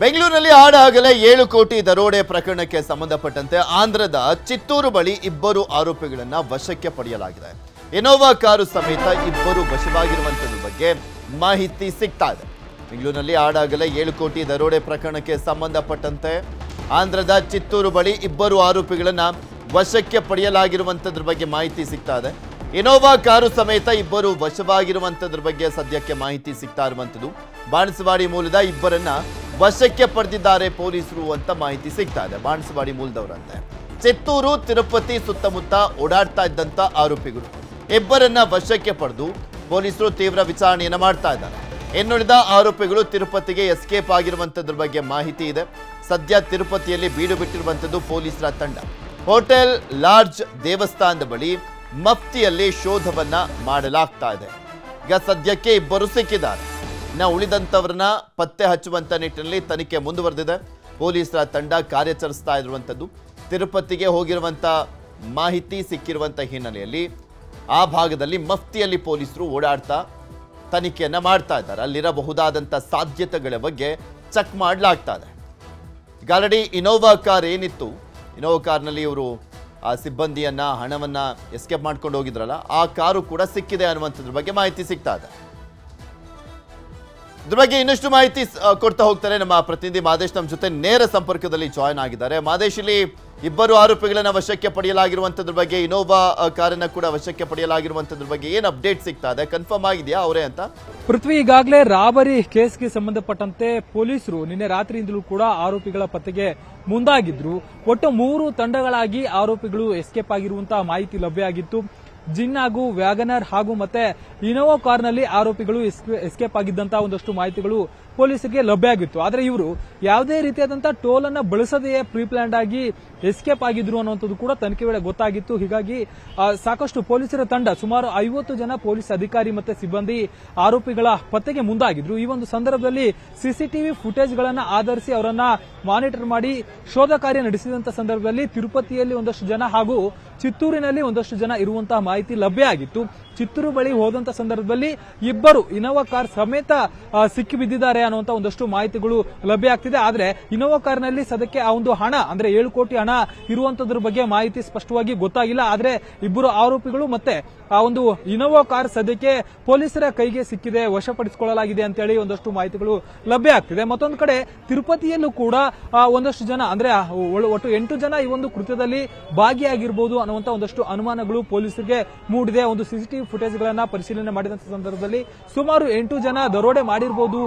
ಬೆಂಗಳೂರಿನಲ್ಲಿ ಆಡಹಗಲೇ 7 ಕೋಟಿ ದರೋಡೆ ಪ್ರಕರಣಕ್ಕೆ ಸಂಬಂಧಪಟ್ಟಂತೆ ಆಂಧ್ರದ ಚಿತ್ತೂರು ಬಳಿ ಇಬ್ಬರು ಆರೋಪಿಗಳನ್ನು ವಶಕ್ಕೆ ಪಡೆಯಲಾಗಿದೆ. ಇನೋವಾ ಕಾರು ಸಮೇತ ಇಬ್ಬರು ವಶವಾಗಿರುವಂತದ್ರ ಬಗ್ಗೆ ಮಾಹಿತಿ ಸಿಗ್ತಾ ಇದೆ. ಬೆಂಗಳೂರಿನಲ್ಲಿ ಆಡಹಗಲೇ 7 ಕೋಟಿ ದರೋಡೆ ಪ್ರಕರಣಕ್ಕೆ ಸಂಬಂಧಪಟ್ಟಂತೆ ಆಂಧ್ರದ ಚಿತ್ತೂರು ಬಳಿ ಇಬ್ಬರು ಆರೋಪಿಗಳನ್ನು ವಶಕ್ಕೆ ಪಡೆಯಲಾಗಿರುವಂತದ್ರ ಬಗ್ಗೆ ಮಾಹಿತಿ ಸಿಗ್ತಾ ಇದೆ. ಇನೋವಾ ಕಾರು ಸಮೇತ ಇಬ್ಬರು ವಶವಾಗಿರುವಂತದ್ರ ಬಗ್ಗೆ ಸದ್ಯಕ್ಕೆ ಮಾಹಿತಿ ಸಿಗ್ತಾ ಇರುವಂತದ್ದು. ಬಾಣಸವಾಡಿ ಮೂಲದ ಇಬ್ಬರನ್ನ ವಶಕ್ಕೆ ಪಡೆದಿದ್ದಾರೆ ಪೊಲೀಸರು ಅಂತ ಮಾಹಿತಿ ಸಿಗ್ತಾ ಇದೆ. ಬಾಣಸವಾಡಿ ಮೂಲದವರಂತೆ ಚಿತ್ತೂರು ತಿರುಪತಿ ಸುತ್ತಮುತ್ತ ಓಡಾಡ್ತಾ ಇದ್ದಂತ ಆರೋಪಿಗಳು ಇಬ್ಬರನ್ನ ವಶಕ್ಕೆ ಪಡೆದು ಪೊಲೀಸರು ತೀವ್ರ ವಿಚಾರಣೆಯನ್ನ ಮಾಡ್ತಾ ಇದ್ದಾರೆ. ಇನ್ನುಳಿದ ಆರೋಪಿಗಳು ತಿರುಪತಿಗೆ ಎಸ್ಕೇಪ್ ಆಗಿರುವಂತದ್ರ ಬಗ್ಗೆ ಮಾಹಿತಿ ಇದೆ. ಸದ್ಯ ತಿರುಪತಿಯಲ್ಲಿ ಬೀಡು ಬಿಟ್ಟಿರುವಂತದ್ದು ಪೊಲೀಸರ ತಂಡ. ಹೋಟೆಲ್ ಲಾಡ್ಜ್ ದೇವಸ್ಥಾನದ ಬಳಿ ಮಫ್ತಿಯಲ್ಲಿ ಶೋಧವನ್ನ ಮಾಡಲಾಗ್ತಾ ಇದೆ. ಈಗ ಸದ್ಯಕ್ಕೆ ಇಬ್ಬರು ಸಿಕ್ಕಿದ್ದಾರೆ. ಇನ್ನು ಉಳಿದಂತವರನ್ನ ಪತ್ತೆ ಹಚ್ಚುವಂತ ನಿಟ್ಟಿನಲ್ಲಿ ತನಿಖೆ ಮುಂದುವರೆದಿದೆ. ಪೊಲೀಸರ ತಂಡ ಕಾರ್ಯಾಚರಿಸ್ತಾ ಇರುವಂತದ್ದು. ತಿರುಪತಿಗೆ ಹೋಗಿರುವಂತ ಮಾಹಿತಿ ಸಿಕ್ಕಿರುವಂತ ಹಿನ್ನೆಲೆಯಲ್ಲಿ ಆ ಭಾಗದಲ್ಲಿ ಮಫ್ತಿಯಲ್ಲಿ ಪೊಲೀಸರು ಓಡಾಡ್ತಾ ತನಿಖೆಯನ್ನ ಮಾಡ್ತಾ ಇದ್ದಾರೆ. ಅಲ್ಲಿರಬಹುದಾದಂತ ಸಾಧ್ಯತೆಗಳ ಬಗ್ಗೆ ಚೆಕ್ ಮಾಡಲಾಗ್ತಾ ಇದೆ. ಈಗ ಆಲ್ರೆಡಿ ಇನೋವಾ ಕಾರ್ ಏನಿತ್ತು, ಇನೋವಾ ಕಾರ್ನಲ್ಲಿ ಇವರು ಆ ಸಿಬ್ಬಂದಿಯನ್ನ ಹಣವನ್ನ ಎಸ್ಕೇಪ್ ಮಾಡ್ಕೊಂಡು ಹೋಗಿದ್ರಲ್ಲ, ಆ ಕಾರು ಕೂಡ ಸಿಕ್ಕಿದೆ ಅನ್ನುವಂಥದ್ರ ಬಗ್ಗೆ ಮಾಹಿತಿ ಸಿಗ್ತಾ ಇದೆ. ಇದ್ರ ಬಗ್ಗೆ ಇನ್ನಷ್ಟು ಮಾಹಿತಿ ಕೊಡ್ತಾ ಹೋಗ್ತಾರೆ ನಮ್ಮ ಪ್ರತಿನಿಧಿ ಮಾದೇಶ್. ನಮ್ಮ ಜೊತೆ ನೇರ ಸಂಪರ್ಕದಲ್ಲಿ ಜಾಯ್ನ್ ಆಗಿದ್ದಾರೆ. ಮಾದೇಶ್, ಇಲ್ಲಿ ಇಬ್ಬರು ಆರೋಪಿಗಳನ್ನ ವಶಕ್ಕೆ ಪಡೆಯಲಾಗಿರುವಂತದ್ರ ಬಗ್ಗೆ, ಇನೋವಾ ಕಾರನ್ನ ಕೂಡ ವಶಕ್ಕೆ ಪಡೆಯಲಾಗಿರುವಂತದ್ರ ಬಗ್ಗೆ ಏನ್ ಅಪ್ಡೇಟ್ ಸಿಗ್ತಾ ಇದೆ? ಕನ್ಫರ್ಮ್ ಆಗಿದೆಯಾ ಅವರೇ ಅಂತ? ಪೃಥ್ವಿ, ಈಗಾಗಲೇ ರಾಬರಿ ಕೇಸ್ಗೆ ಸಂಬಂಧಪಟ್ಟಂತೆ ಪೊಲೀಸರು ನಿನ್ನೆ ರಾತ್ರಿಯಿಂದಲೂ ಕೂಡ ಆರೋಪಿಗಳ ಪತ್ತೆಗೆ ಮುಂದಾಗಿದ್ರು. ಒಟ್ಟು 3 ತಂಡಗಳಾಗಿ ಆರೋಪಿಗಳು ಎಸ್ಕೇಪ್ ಆಗಿರುವಂತಹ ಮಾಹಿತಿ ಲಭ್ಯ ಆಗಿತ್ತು. ಜಿನ್ ಹಾಗೂ ವ್ಯಾಗನರ್ ಹಾಗೂ ಮತ್ತೆ ಇನೋವಾ ಕಾರ್ನಲ್ಲಿ ಆರೋಪಿಗಳು ಎಸ್ಕೇಪ್ ಆಗಿದ್ದಂತಹ ಒಂದಷ್ಟು ಮಾಹಿತಿಗಳು ಪೊಲೀಸರಿಗೆ ಲಭ್ಯ ಆಗಿತ್ತು. ಆದರೆ ಇವರು ಯಾವುದೇ ರೀತಿಯಾದಂತಹ ಟೋಲ್ ಅನ್ನ ಬಳಸದೆಯೇ ಪ್ರೀ ಪ್ಲಾನ್ಡ್ ಆಗಿ ಎಸ್ಕೇಪ್ ಆಗಿದ್ರು ಅನ್ನುವಂಥದ್ದು ಕೂಡ ತನಿಖೆ ವೇಳೆ ಗೊತ್ತಾಗಿತ್ತು. ಹೀಗಾಗಿ ಸಾಕಷ್ಟು ಪೊಲೀಸರ ತಂಡ, ಸುಮಾರು 50 ಜನ ಪೊಲೀಸ್ ಅಧಿಕಾರಿ ಮತ್ತೆ ಸಿಬ್ಬಂದಿ ಆರೋಪಿಗಳ ಪತ್ತೆಗೆ ಮುಂದಾಗಿದ್ರು. ಈ ಒಂದು ಸಂದರ್ಭದಲ್ಲಿ ಸಿಸಿಟಿವಿ ಫುಟೇಜ್ಗಳನ್ನ ಆಧರಿಸಿ ಅವರನ್ನ ಮಾನಿಟರ್ ಮಾಡಿ ಶೋಧ ಕಾರ್ಯ ನಡೆಸಿದಂತ ಸಂದರ್ಭದಲ್ಲಿ ತಿರುಪತಿಯಲ್ಲಿ ಒಂದಷ್ಟು ಜನ ಹಾಗೂ ಚಿತ್ತೂರಿನಲ್ಲಿ ಒಂದಷ್ಟು ಜನ ಇರುವಂತಹ ಮಾಹಿತಿ ಲಭ್ಯ ಆಗಿತ್ತು. ಚಿತ್ತೂರು ಬಳಿ ಹೋದಂತ ಸಂದರ್ಭದಲ್ಲಿ ಇಬ್ಬರು ಇನೋವಾ ಕಾರ್ ಸಮೇತ ಸಿಕ್ಕಿಬಿದ್ದಿದ್ದಾರೆ ಅನ್ನುವಂತ ಒಂದಷ್ಟು ಮಾಹಿತಿಗಳು ಲಭ್ಯ ಆಗ್ತಿದೆ. ಆದ್ರೆ ಇನೋವಾ ಕಾರ್ನಲ್ಲಿ ಸದ್ಯಕ್ಕೆ ಆ ಒಂದು ಹಣ ಅಂದ್ರೆ 7 ಕೋಟಿ ಹಣ ಇರುವಂತದ್ರ ಬಗ್ಗೆ ಮಾಹಿತಿ ಸ್ಪಷ್ಟವಾಗಿ ಗೊತ್ತಾಗಿಲ್ಲ. ಆದ್ರೆ ಇಬ್ಬರು ಆರೋಪಿಗಳು ಮತ್ತೆ ಆ ಒಂದು ಇನೋವಾ ಕಾರ್ ಸದ್ಯಕ್ಕೆ ಪೊಲೀಸರ ಕೈಗೆ ಸಿಕ್ಕಿದೆ, ವಶಪಡಿಸಿಕೊಳ್ಳಲಾಗಿದೆ ಅಂತೇಳಿ ಒಂದಷ್ಟು ಮಾಹಿತಿಗಳು ಲಭ್ಯ ಆಗ್ತಿದೆ. ಮತ್ತೊಂದು ಕಡೆ ತಿರುಪತಿಯಲ್ಲೂ ಕೂಡ ಒಂದಷ್ಟು ಜನ ಅಂದ್ರೆ ಒಟ್ಟು 8 ಜನ ಈ ಒಂದು ಕೃತ್ಯದಲ್ಲಿ ಭಾಗಿಯಾಗಿರಬಹುದು ಅನ್ನುವಂತ ಒಂದಷ್ಟು ಅನುಮಾನಗಳು ಪೊಲೀಸರಿಗೆ ಮೂಡಿದೆ. ಒಂದು ಸಿಸಿಟಿವಿ ಫುಟೇಜ್ ಗಳನ್ನ ಪರಿಶೀಲನೆ ಮಾಡಿದಂತ ಸಂದರ್ಭದಲ್ಲಿ ಸುಮಾರು 8 ಜನ ದರೋಡೆ ಮಾಡಿರಬಹುದು,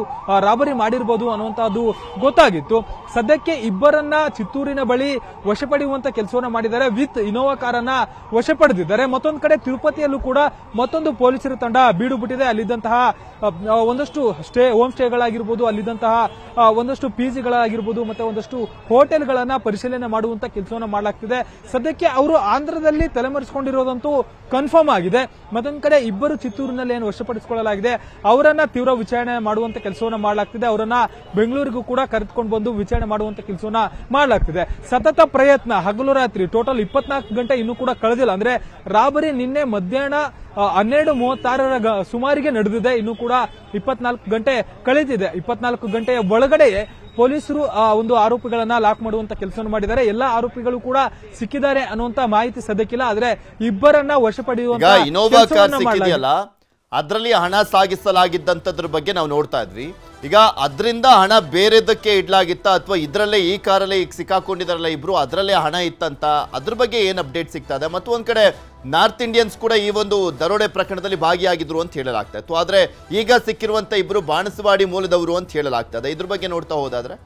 ರಾಬರಿ ಮಾಡಿರಬಹುದು ಅನ್ನುವಂತಹದ್ದು ಗೊತ್ತಾಗಿತ್ತು. ಸದ್ಯಕ್ಕೆ ಇಬ್ಬರನ್ನ ಚಿತ್ತೂರಿನ ಬಳಿ ವಶಪಡೆಯುವಂತ ಕೆಲಸವನ್ನ ಮಾಡಿದ್ದಾರೆ. ವಿತ್ ಇನೋವಾ ಕಾರನ್ನ ವಶಪಡೆದಿದ್ದಾರೆ. ಮತ್ತೊಂದು ಕಡೆ ತಿರುಪತಿಯಲ್ಲೂ ಕೂಡ ಮತ್ತೊಂದು ಪೊಲೀಸರ ತಂಡ ಬೀಡು ಬಿಟ್ಟಿದೆ. ಅಲ್ಲಿದ್ದಂತಹ ಒಂದಷ್ಟು ಹೋಮ್ ಸ್ಟೇಗಳಾಗಿರ್ಬೋದು, ಅಲ್ಲಿದ್ದಂತಹ ಒಂದಷ್ಟು ಪಿಜಿಗಳಾಗಿರ್ಬೋದು, ಮತ್ತೆ ಒಂದಷ್ಟು ಹೋಟೆಲ್ಗಳನ್ನ ಪರಿಶೀಲನೆ ಮಾಡುವಂತ ಕೆಲಸವನ್ನ ಮಾಡಲಾಗ್ತಿದೆ. ಸದ್ಯಕ್ಕೆ ಅವರು ಆಂಧ್ರದಲ್ಲಿ ತಲೆಮರೆಸಿಕೊಂಡಿರೋದಂತೂ ಕನ್ಫರ್ಮ್ ಆಗಿದೆ. ಮತ್ತೊಂದು ಕಡೆ ಇಬ್ಬರು ಚಿತ್ತೂರಿನಲ್ಲಿ ಏನು ವಶಪಡಿಸಿಕೊಳ್ಳಲಾಗಿದೆ ಅವರನ್ನ ತೀವ್ರ ವಿಚಾರಣೆ ಮಾಡುವಂತ ಕೆಲಸವನ್ನ ಮಾಡಲಾಗ್ತಿದೆ. ಅವರನ್ನ ಬೆಂಗಳೂರಿಗೂ ಕೂಡ ಕರೆದುಕೊಂಡು ಬಂದು ವಿಚಾರಣೆ ಮಾಡುವಂತ ಕೆಲಸವನ್ನ ಮಾಡಲಾಗ್ತಿದೆ. ಸತತ ಪ್ರಯತ್ನ ಹಗಲು ರಾತ್ರಿ ಟೋಟಲ್ 24 ಗಂಟೆ ಇನ್ನೂ ಕೂಡ ಕಳೆದಿಲ್ಲ. ಅಂದ್ರೆ ರಾಬರಿ ನಿನ್ನೆ ಮಧ್ಯಾಹ್ನ 12:36 ಸುಮಾರಿಗೆ ನಡೆದಿದೆ. ಇನ್ನು ಕೂಡ 24 ಗಂಟೆ ಕಳೆದಿದೆ. 24 ಗಂಟೆಯ ಒಳಗಡೆಯೇ ಪೊಲೀಸರು ಒಂದು ಆರೋಪಿಗಳನ್ನ ಲಾಕ್ ಮಾಡುವಂತ ಕೆಲಸವನ್ನು ಮಾಡಿದ್ದಾರೆ. ಎಲ್ಲಾ ಆರೋಪಿಗಳು ಕೂಡ ಸಿಕ್ಕಿದ್ದಾರೆ ಅನ್ನುವಂತ ಮಾಹಿತಿ ಸದ್ಯಕ್ಕಿಲ್ಲ. ಆದ್ರೆ ಇಬ್ಬರನ್ನ ವಶಪಡೆಯುವಂತ ಇನೋವಾ ಕಾರ್ ಸಿಕ್ಕಿದೆಯಲ್ಲ, ಅದರಲ್ಲಿ ಹಣ ಸಾಗಿಸಲಾಗಿದ್ದಂತದ್ರ ಬಗ್ಗೆ ನಾವು ನೋಡ್ತಾ ಇದ್ವಿ. ಈಗ ಅದರಿಂದ ಹಣ ಬೇರೆದಕ್ಕೆ ಇಡ್ಲಾಗಿತ್ತ ಅಥವಾ ಇದರಲ್ಲೇ ಈ ಕಾರಲ್ಲೇ ಈಗ ಸಿಕ್ಕಾಕೊಂಡಿದಾರಲ್ಲ ಇಬ್ರು, ಅದರಲ್ಲೇ ಹಣ ಇತ್ತಂತ, ಅದ್ರ ಬಗ್ಗೆ ಏನ್ ಅಪ್ಡೇಟ್ ಸಿಗ್ತಾ ಇದೆ? ಮತ್ತು ಒಂದ್ ಕಡೆ ನಾರ್ತ್ ಇಂಡಿಯನ್ಸ್ ಕೂಡ ಈ ಒಂದು ದರೋಡೆ ಪ್ರಕರಣದಲ್ಲಿ ಭಾಗಿಯಾಗಿದ್ರು ಅಂತ ಹೇಳಲಾಗ್ತಾ ಇತ್ತು. ಆದ್ರೆ ಈಗ ಸಿಕ್ಕಿರುವಂತ ಇಬ್ರು ಬಾಣಸವಾಡಿ ಮೂಲದವರು ಅಂತ ಹೇಳಲಾಗ್ತದೆ. ಇದ್ರ ಬಗ್ಗೆ ನೋಡ್ತಾ ಹೋದಾದ್ರೆ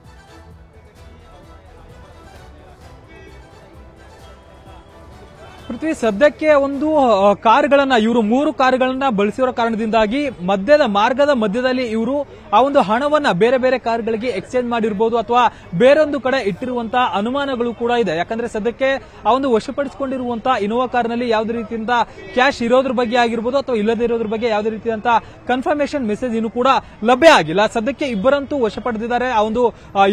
ಪೃಥ್ವಿ, ಸದ್ಯಕ್ಕೆ ಒಂದು ಕಾರುಗಳನ್ನ ಇವರು 3 ಕಾರುಗಳನ್ನ ಬಳಸಿರೋ ಕಾರಣದಿಂದಾಗಿ ಮಾರ್ಗದ ಮಧ್ಯದಲ್ಲಿ ಇವರು ಆ ಒಂದು ಹಣವನ್ನ ಬೇರೆ ಬೇರೆ ಕಾರುಗಳಿಗೆ ಎಕ್ಸ್ಚೇಂಜ್ ಮಾಡಿರಬಹುದು ಅಥವಾ ಬೇರೊಂದು ಕಡೆ ಇಟ್ಟಿರುವಂತಹ ಅನುಮಾನಗಳು ಕೂಡ ಇದೆ. ಯಾಕಂದ್ರೆ ಸದ್ಯಕ್ಕೆ ಆ ಒಂದು ವಶಪಡಿಸಿಕೊಂಡಿರುವಂತಹ ಇನೋವಾ ಕಾರ್ನಲ್ಲಿ ಯಾವುದೇ ರೀತಿಯಿಂದ ಕ್ಯಾಶ್ ಇರೋದ್ರ ಬಗ್ಗೆ ಆಗಿರ್ಬೋದು ಅಥವಾ ಇಲ್ಲದೇ ಇರೋದ್ರ ಬಗ್ಗೆ ಯಾವುದೇ ರೀತಿಯಂತ ಕನ್ಫರ್ಮೇಶನ್ ಮೆಸೇಜ್ ಇನ್ನೂ ಕೂಡ ಲಭ್ಯ ಆಗಿಲ್ಲ. ಸದ್ಯಕ್ಕೆ ಇಬ್ಬರಂತೂ ವಶಪಡೆದಿದ್ದಾರೆ. ಆ ಒಂದು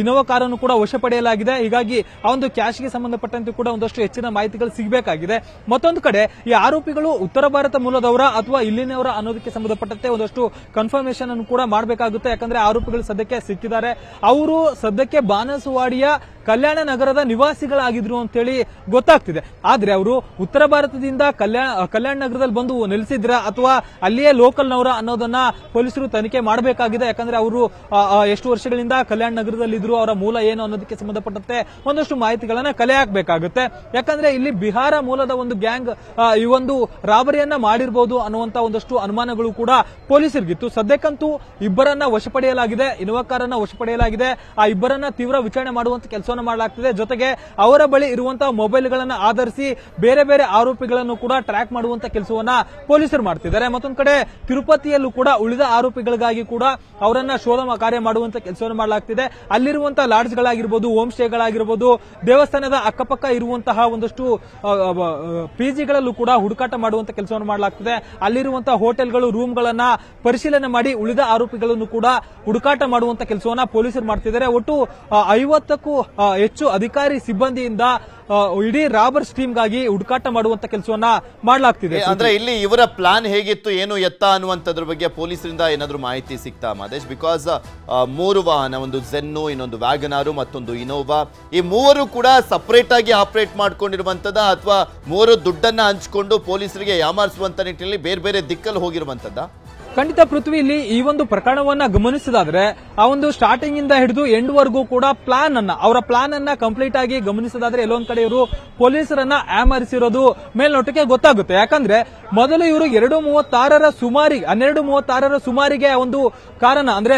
ಇನೋವಾ ಕಾರನ್ನು ಕೂಡ ವಶಪಡೆಯಲಾಗಿದೆ. ಹೀಗಾಗಿ ಆ ಒಂದು ಕ್ಯಾಶ್ಗೆ ಸಂಬಂಧಪಟ್ಟಂತೆ ಕೂಡ ಒಂದಷ್ಟು ಹೆಚ್ಚಿನ ಮಾಹಿತಿಗಳು ಸಿಗಬೇಕಾಗಿದೆ. ಮತ್ತೊಂದು ಕಡೆ ಈ ಆರೋಪಿಗಳು ಉತ್ತರ ಭಾರತ ಮೂಲದವರ ಅಥವಾ ಇಲ್ಲಿನವರ ಅನ್ನೋದಕ್ಕೆ ಸಂಬಂಧಪಟ್ಟಂತೆ ಒಂದಷ್ಟು ಕನ್ಫರ್ಮೇಶನ್ ಅನ್ನು ಕೂಡ ಮಾಡಬೇಕಾಗುತ್ತೆ. ಯಾಕಂದ್ರೆ ಆರೋಪಿಗಳು ಸದ್ಯಕ್ಕೆ ಸಿಕ್ಕಿದ್ದಾರೆ. ಅವರು ಸದ್ಯಕ್ಕೆ ಬಾನಸವಾಡಿಯ ಕಲ್ಯಾಣ ನಗರದ ನಿವಾಸಿಗಳಾಗಿದ್ರು ಅಂತೇಳಿ ಗೊತ್ತಾಗ್ತಿದೆ. ಆದ್ರೆ ಅವರು ಉತ್ತರ ಭಾರತದಿಂದ ಕಲ್ಯಾಣ ನಗರದಲ್ಲಿ ಬಂದು ನೆಲೆಸಿದ್ರ ಅಥವಾ ಅಲ್ಲಿಯೇ ಲೋಕಲ್ನವರ ಅನ್ನೋದನ್ನ ಪೊಲೀಸರು ತನಿಖೆ ಮಾಡಬೇಕಾಗಿದೆ. ಯಾಕಂದ್ರೆ ಅವರು ಎಷ್ಟು ವರ್ಷಗಳಿಂದ ಕಲ್ಯಾಣ ನಗರದಲ್ಲಿ ಇದ್ರು, ಅವರ ಮೂಲ ಏನು ಅನ್ನೋದಕ್ಕೆ ಸಂಬಂಧಪಟ್ಟಂತೆ ಒಂದಷ್ಟು ಮಾಹಿತಿಗಳನ್ನ ಕಲೆ ಹಾಕಬೇಕಾಗುತ್ತೆ. ಯಾಕಂದ್ರೆ ಇಲ್ಲಿ ಬಿಹಾರ ಮೂಲದ ಒಂದು ಗ್ಯಾಂಗ್ ಈ ಒಂದು ರಾಬರಿಯನ್ನ ಮಾಡಿರಬಹುದು ಅನ್ನುವಂತ ಒಂದಷ್ಟು ಅನುಮಾನಗಳು ಕೂಡ ಪೊಲೀಸರಿಗಿತ್ತು. ಸದ್ಯಕ್ಕಂತೂ ಇಬ್ಬರನ್ನ ವಶಪಡೆಯಲಾಗಿದೆ, ಇನೋವಾ ಕಾರನ್ನ ವಶಪಡೆಯಲಾಗಿದೆ. ಆ ಇಬ್ಬರನ್ನ ತೀವ್ರ ವಿಚಾರಣೆ ಮಾಡುವಂತ ಕೆಲಸವನ್ನು ಮಾಡಲಾಗ್ತಿದೆ. ಜೊತೆಗೆ ಅವರ ಬಳಿ ಇರುವಂತಹ ಮೊಬೈಲ್ಗಳನ್ನ ಆಧರಿಸಿ ಬೇರೆ ಬೇರೆ ಆರೋಪಿಗಳನ್ನು ಕೂಡ ಟ್ರ್ಯಾಕ್ ಮಾಡುವಂತ ಕೆಲಸವನ್ನ ಪೊಲೀಸರು ಮಾಡ್ತಿದ್ದಾರೆ. ಮತ್ತೊಂದು ಕಡೆ ತಿರುಪತಿಯಲ್ಲೂ ಕೂಡ ಉಳಿದ ಆರೋಪಿಗಳಿಗಾಗಿ ಕೂಡ ಅವರನ್ನ ಶೋಧ ಕಾರ್ಯ ಮಾಡುವಂತ ಕೆಲಸವನ್ನು ಮಾಡಲಾಗ್ತಿದೆ. ಅಲ್ಲಿರುವಂತಹ ಲಾಡ್ಜ್ಗಳಾಗಿರ್ಬೋದು, ಹೋಮ್ ಸ್ಟೇಗಳಾಗಿರ್ಬೋದು, ದೇವಸ್ಥಾನದ ಅಕ್ಕಪಕ್ಕ ಇರುವಂತಹ ಒಂದಷ್ಟು ಪಿಜಿಗಳಲ್ಲೂ ಕೂಡ ಹುಡುಕಾಟ ಮಾಡುವಂತ ಕೆಲಸವನ್ನು ಮಾಡಲಾಗ್ತಿದೆ. ಅಲ್ಲಿರುವಂತಹ ಹೋಟೆಲ್ಗಳು, ರೂಮ್ಗಳನ್ನ ಪರಿಶೀಲನೆ ಮಾಡಿ ಉಳಿದ ಆರೋಪಿಗಳನ್ನು ಕೂಡ ಹುಡುಕಾಟ ಮಾಡುವಂತ ಕೆಲಸವನ್ನ ಪೊಲೀಸರು ಮಾಡ್ತಿದ್ದಾರೆ. ಒಟ್ಟು 50ಕ್ಕೂ ಹೆಚ್ಚು ಅಧಿಕಾರಿ ಸಿಬ್ಬಂದಿಯಿಂದ ಇಡೀ ರಾಬರ್ಸ್ ಟೀಮ್ಗಾಗಿ ಹುಡುಕಾಟ ಮಾಡುವಂತ ಕೆಲಸವನ್ನ ಮಾಡಲಾಗ್ತಿದೆ. ಅಂದ್ರೆ ಇಲ್ಲಿ ಇವರ ಪ್ಲಾನ್ ಹೇಗಿತ್ತು, ಏನು ಎತ್ತ ಅನ್ನುವಂಥದ್ರ ಬಗ್ಗೆ ಪೊಲೀಸರಿಂದ ಏನಾದ್ರು ಮಾಹಿತಿ ಸಿಗ್ತಾ ಮಹೇಶ್? ಬಿಕಾಸ್ 3 ವಾಹನ, ಒಂದು ಝೆನ್ನು, ಇನ್ನೊಂದು ವ್ಯಾಗನಾರು, ಮತ್ತೊಂದು ಇನೋವಾ, ಈ ಮೂವರು ಕೂಡ ಸಪರೇಟ್ ಆಗಿ ಆಪರೇಟ್ ಮಾಡ್ಕೊಂಡಿರುವಂತದ್ದ ಅಥವಾ ಮೂವರು ದುಡ್ಡನ್ನ ಹಂಚಿಕೊಂಡು ಪೊಲೀಸರಿಗೆ ಯಾಮಾರಿಸುವಂತ ನಿಟ್ಟಿನಲ್ಲಿ ಬೇರೆ ಬೇರೆ ದಿಕ್ಕಲ್ಲಿ ಹೋಗಿರುವಂತದ್ದ? ಖಂಡಿತ ಪೃಥ್ವಿ, ಇಲ್ಲಿ ಈ ಒಂದು ಪ್ರಕರಣವನ್ನ ಗಮನಿಸಿದಾದ್ರೆ ಆ ಒಂದು ಸ್ಟಾರ್ಟಿಂಗ್ ಇಂದ ಹಿಡಿದು ಎಂಡ್ ವರೆಗೂ ಕೂಡ ಅವರ ಪ್ಲಾನ್ ಅನ್ನ ಕಂಪ್ಲೀಟ್ ಆಗಿ ಗಮನಿಸಿದಾದ್ರೆ ಎಲ್ಲೊಂದ್ ಕಡೆ ಇವರು ಪೊಲೀಸರನ್ನ ಆಮರಿಸಿರೋದು ಮೇಲ್ನೋಟಕ್ಕೆ ಗೊತ್ತಾಗುತ್ತೆ. ಯಾಕಂದ್ರೆ ಮೊದಲು ಇವರು 12:36 ಸುಮಾರಿಗೆ ಒಂದು ಕಾರನ್ನ ಅಂದ್ರೆ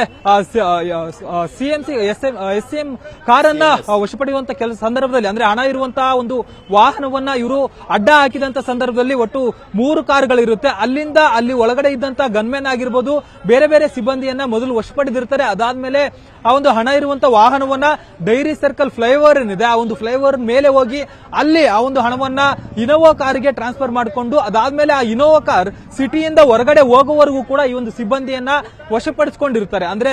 ಎಸ್ಎಂ ಕಾರನ್ನ ವಶಪಡೆಯುವಂತ ಕೆಲಸ ಸಂದರ್ಭದಲ್ಲಿ, ಅಂದ್ರೆ ಹಣ ಇರುವಂತಹ ಒಂದು ವಾಹನವನ್ನ ಇವರು ಅಡ್ಡ ಹಾಕಿದಂತ ಸಂದರ್ಭದಲ್ಲಿ ಒಟ್ಟು 3 ಕಾರುಗಳಿರುತ್ತೆ. ಅಲ್ಲಿಂದ ಅಲ್ಲಿ ಒಳಗಡೆ ಇದ್ದಂತ ಗನ್ಮೆನ್ ಆಗಿರ್ಬೋದು, ಬೇರೆ ಬೇರೆ ಸಿಬ್ಬಂದಿಯನ್ನ ಮೊದಲು ವಶಪಡೆದಿರ್ತಾರೆ. ಅದಾದ್ಮೇಲೆ ಆ ಒಂದು ಹಣ ಇರುವಂತ ವಾಹನವನ್ನ ಡೈರಿ ಸರ್ಕಲ್ ಫ್ಲೈಓವರ್ ಏನಿದೆ ಆ ಒಂದು ಫ್ಲೈಓವರ್ ಮೇಲೆ ಹೋಗಿ ಅಲ್ಲಿ ಆ ಒಂದು ಹಣವನ್ನ ಇನೋವಾ ಕಾರಿಗೆ ಟ್ರಾನ್ಸ್ಫರ್ ಮಾಡಿಕೊಂಡು, ಅದಾದ್ಮೇಲೆ ಆ ಇನೋವಾ ಕಾರ್ ಸಿಟಿಯಿಂದ ಹೊರಗಡೆ ಹೋಗುವವರೆಗೂ ಕೂಡ ಈ ಒಂದು ಸಿಬ್ಬಂದಿಯನ್ನ ವಶಪಡಿಸಿಕೊಂಡಿರ್ತಾರೆ. ಅಂದ್ರೆ